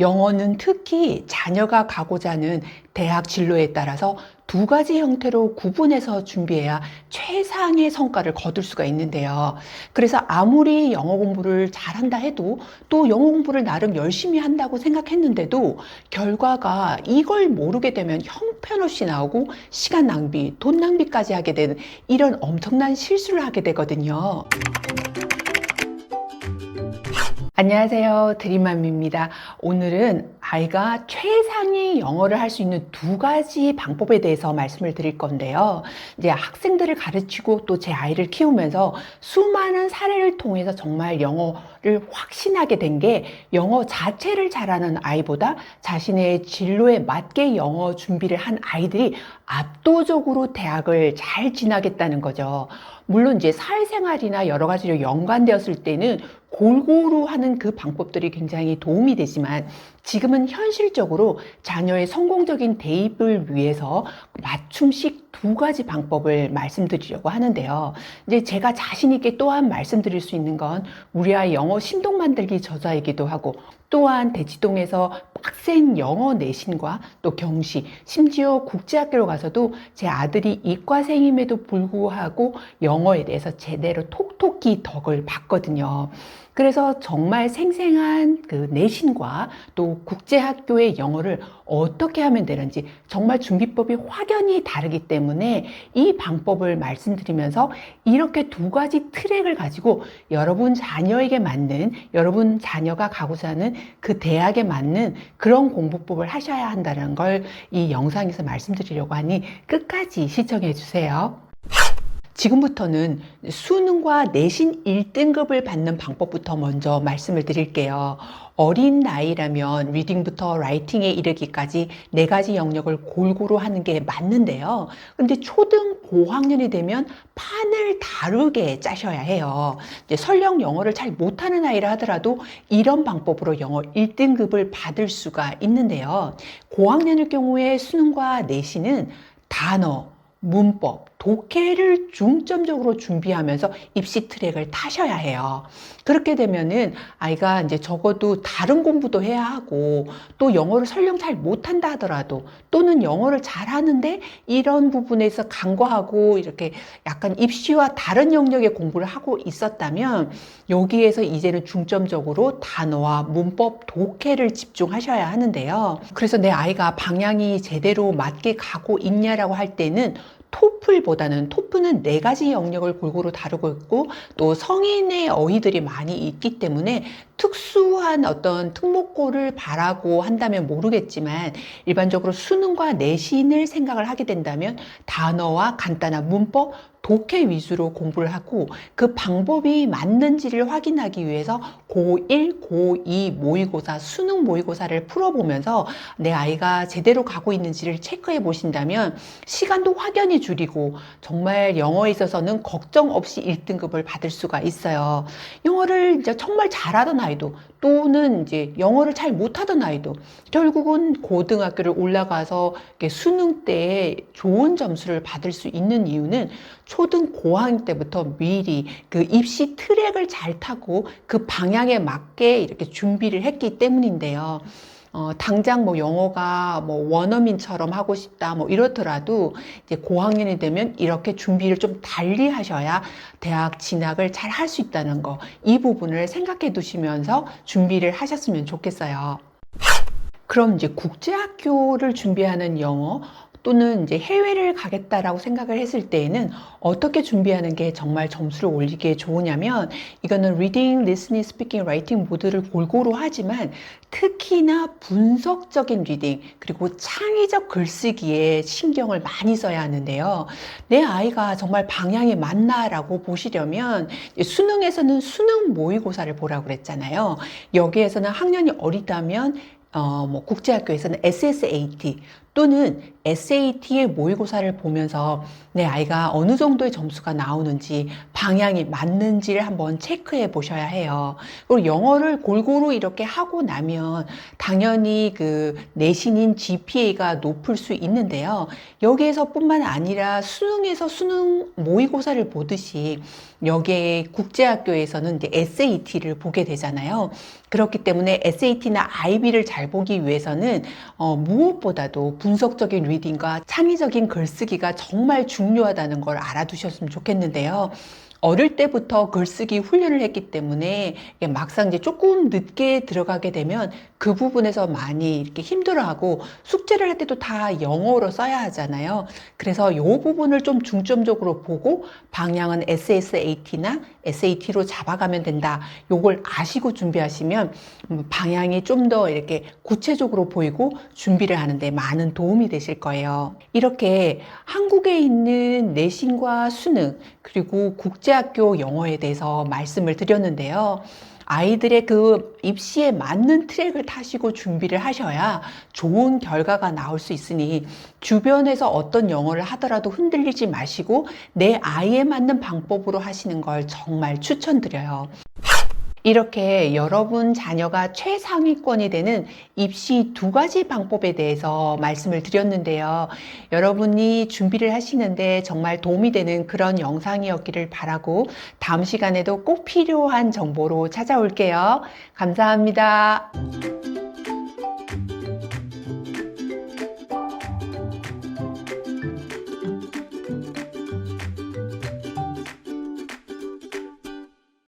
영어는 특히 자녀가 가고자 하는 대학 진로에 따라서 두 가지 형태로 구분해서 준비해야 최상의 성과를 거둘 수가 있는데요. 그래서 아무리 영어 공부를 잘한다 해도 또 영어 공부를 나름 열심히 한다고 생각했는데도 결과가 이걸 모르게 되면 형편없이 나오고 시간 낭비, 돈 낭비까지 하게 되는 이런 엄청난 실수를 하게 되거든요. 안녕하세요. 드림맘입니다. 오늘은 아이가 최상의 영어를 할 수 있는 두 가지 방법에 대해서 말씀을 드릴 건데요. 이제 학생들을 가르치고 또 제 아이를 키우면서 수많은 사례를 통해서 정말 영어를 확신하게 된 게 영어 자체를 잘하는 아이보다 자신의 진로에 맞게 영어 준비를 한 아이들이 압도적으로 대학을 잘 지나겠다는 거죠. 물론 이제 사회생활이나 여러 가지로 연관되었을 때는 골고루 하는 그 방법들이 굉장히 도움이 되지만 지금은 현실적으로 자녀의 성공적인 대입을 위해서 맞춤식 두 가지 방법을 말씀드리려고 하는데요. 이제 제가 자신 있게 또한 말씀드릴 수 있는 건 우리 아이 영어 심동 만들기 저자이기도 하고 또한 대치동에서 빡센 영어 내신과 또 경시, 심지어 국제학교로 가서도 제 아들이 이과생임에도 불구하고 영어에 대해서 제대로 톡톡히 덕을 봤거든요. 그래서 정말 생생한 그 내신과 또 국제학교의 영어를 어떻게 하면 되는지 정말 준비법이 확연히 다르기 때문에 이 방법을 말씀드리면서 이렇게 두 가지 트랙을 가지고 여러분 자녀에게 맞는, 여러분 자녀가 가고자 하는 그 대학에 맞는 그런 공부법을 하셔야 한다는 걸 이 영상에서 말씀드리려고 하니 끝까지 시청해 주세요. 지금부터는 수능과 내신 1등급을 받는 방법부터 먼저 말씀을 드릴게요. 어린 나이라면 리딩부터 라이팅에 이르기까지 네 가지 영역을 골고루 하는 게 맞는데요. 근데 초등 고학년이 되면 판을 다르게 짜셔야 해요. 이제 설령 영어를 잘 못하는 아이라 하더라도 이런 방법으로 영어 1등급을 받을 수가 있는데요. 고학년일 경우에 수능과 내신은 단어, 문법, 독해를 중점적으로 준비하면서 입시 트랙을 타셔야 해요. 그렇게 되면은 아이가 이제 적어도 다른 공부도 해야 하고 또 영어를 설령 잘 못한다 하더라도 또는 영어를 잘하는데 이런 부분에서 간과하고 이렇게 약간 입시와 다른 영역의 공부를 하고 있었다면 여기에서 이제는 중점적으로 단어와 문법, 독해를 집중하셔야 하는데요. 그래서 내 아이가 방향이 제대로 맞게 가고 있냐라고 할 때는 토플보다는 토플은 네 가지 영역을 골고루 다루고 있고 또 성인의 어휘들이 많이 있기 때문에 특수한 어떤 특목고를 바라고 한다면 모르겠지만 일반적으로 수능과 내신을 생각을 하게 된다면 단어와 간단한 문법, 독해 위주로 공부를 하고 그 방법이 맞는지를 확인하기 위해서 고1, 고2 모의고사, 수능 모의고사를 풀어보면서 내 아이가 제대로 가고 있는지를 체크해 보신다면 시간도 확연히 줄이고 정말 영어에 있어서는 걱정 없이 1등급을 받을 수가 있어요. 영어를 이제 정말 잘하던 아이도 또는 이제 영어를 잘 못하던 아이도 결국은 고등학교를 올라가서 수능 때 좋은 점수를 받을 수 있는 이유는 초등 고학년 때부터 미리 그 입시 트랙을 잘 타고 그 방향에 맞게 이렇게 준비를 했기 때문인데요. 당장 뭐 영어가 뭐 원어민처럼 하고 싶다 뭐 이렇더라도 이제 고학년이 되면 이렇게 준비를 좀 달리 하셔야 대학 진학을 잘 할 수 있다는 거, 이 부분을 생각해 두시면서 준비를 하셨으면 좋겠어요. 그럼 이제 국제학교를 준비하는 영어 또는 이제 해외를 가겠다라고 생각을 했을 때에는 어떻게 준비하는 게 정말 점수를 올리기에 좋으냐면 이거는 리딩, 리스닝, 스피킹, 라이팅 모두를 골고루 하지만 특히나 분석적인 리딩 그리고 창의적 글쓰기에 신경을 많이 써야 하는데요. 내 아이가 정말 방향이 맞나라고 보시려면 수능에서는 수능 모의고사를 보라고 그랬잖아요. 여기에서는 학년이 어리다면 뭐 국제학교에서는 SSAT 또는 SAT의 모의고사를 보면서 내 아이가 어느 정도의 점수가 나오는지 방향이 맞는지를 한번 체크해 보셔야 해요. 그리고 영어를 골고루 이렇게 하고 나면 당연히 그 내신인 GPA가 높을 수 있는데요. 여기에서뿐만 아니라 수능에서 수능 모의고사를 보듯이 여기에 국제학교에서는 이제 SAT를 보게 되잖아요. 그렇기 때문에 SAT나 IB를 잘 보기 위해서는 무엇보다도 분석적인 리딩과 창의적인 글쓰기가 정말 중요하다는 걸 알아두셨으면 좋겠는데요. 어릴 때부터 글쓰기 훈련을 했기 때문에 막상 이제 조금 늦게 들어가게 되면 그 부분에서 많이 이렇게 힘들어하고 숙제를 할 때도 다 영어로 써야 하잖아요. 그래서 이 부분을 좀 중점적으로 보고 방향은 SSAT나 SAT로 잡아가면 된다. 요걸 아시고 준비하시면 방향이 좀 더 이렇게 구체적으로 보이고 준비를 하는데 많은 도움이 되실 거예요. 이렇게 한국에 있는 내신과 수능 그리고 국제학교 영어에 대해서 말씀을 드렸는데요. 아이들의 그 입시에 맞는 트랙을 타시고 준비를 하셔야 좋은 결과가 나올 수 있으니 주변에서 어떤 영어를 하더라도 흔들리지 마시고 내 아이에 맞는 방법으로 하시는 걸 정말 추천드려요. 이렇게 여러분 자녀가 최상위권이 되는 입시 두 가지 방법에 대해서 말씀을 드렸는데요. 여러분이 준비를 하시는데 정말 도움이 되는 그런 영상이었기를 바라고 다음 시간에도 꼭 필요한 정보로 찾아올게요. 감사합니다.